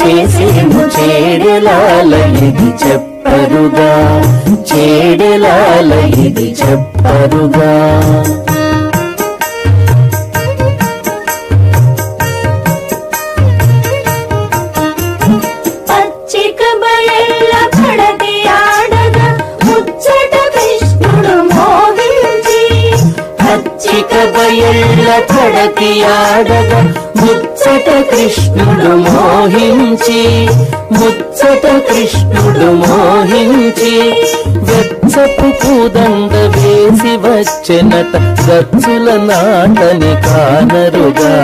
చేసేము చేడెలాల ఇది చెప్పరుగా, చేడెలాల ఇది చెప్పరుగా. పచ్చిక బయళ్ళ పడతి ఆడగా ముచ్చట కృష్ణుడు మోహించి, పచ్చిక బయళ్ళ పడతి ఆడగా ముచ్చట కృష్ణుడు మోహించి, ముచ్చట కృష్ణుడు మోహించి, వెచ్చపు కూదండ వేసి వచ్చెనట గచ్చుల నాటని కానరుగా,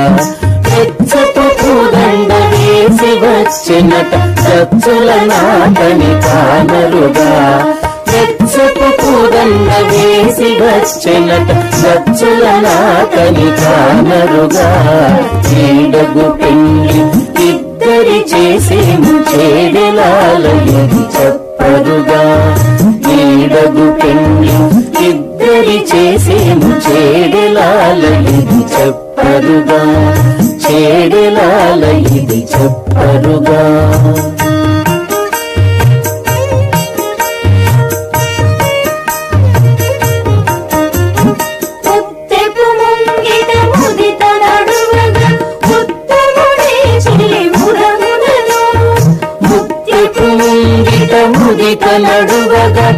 వెచ్చపు కూదండ వేసి వచ్చెనట గచ్చుల నాటని కానరుగా, వెచ్చపు కూదండ వేసి వచ్చెనట గచ్చుల నాటని కానరుగా. ఈడగు పెళ్లి ఇద్దరి చేసేము చేడెలాల ఇది చెప్పరుగా, ఈడగు పెళ్లి ఇద్దరి చేసేము చేడెలాల ఇది చెప్పరుగా, చేడెలాల ఇది చెప్పరుగా. ముత్తెపు ముంగిట ముదిత నడువగా ఉత్తముడే చెలి మురములను, ముత్తెపు ముంగిట ముదిత నడువగా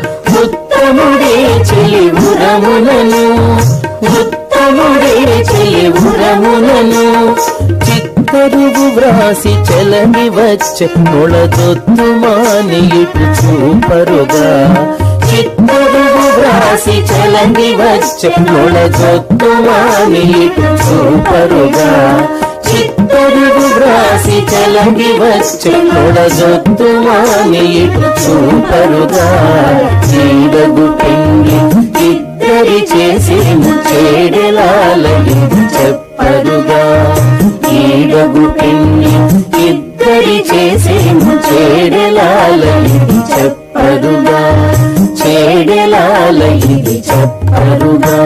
ఉత్తముడే చెలి ఉరములను, ఉత్తముడే చెలి ఉరములను, చిత్తరుగు వ్రాసి చెలని వచ్చె నొళదొత్తు మాని ఇటు చూపరుగా, చిత్తరుగు వ్రాసి చెలని వచ్చె నొళదొత్తు మాని ఇటు చూపరుగా, చిత్తరుగు వ్రాసి చెలని వచ్చె నొళదొత్తు మాని ఇటు చూపరుగా. ఈడగు పెళ్లి ఇద్దరి చేసేము చేడెలాల ఇది చెప్పరుగా, ఈడగు పెళ్లి ఇద్దరి చేసేము చేడెలాల ఇది చెప్పరుగా, చేడెలాల ఇది చెప్పరుగా.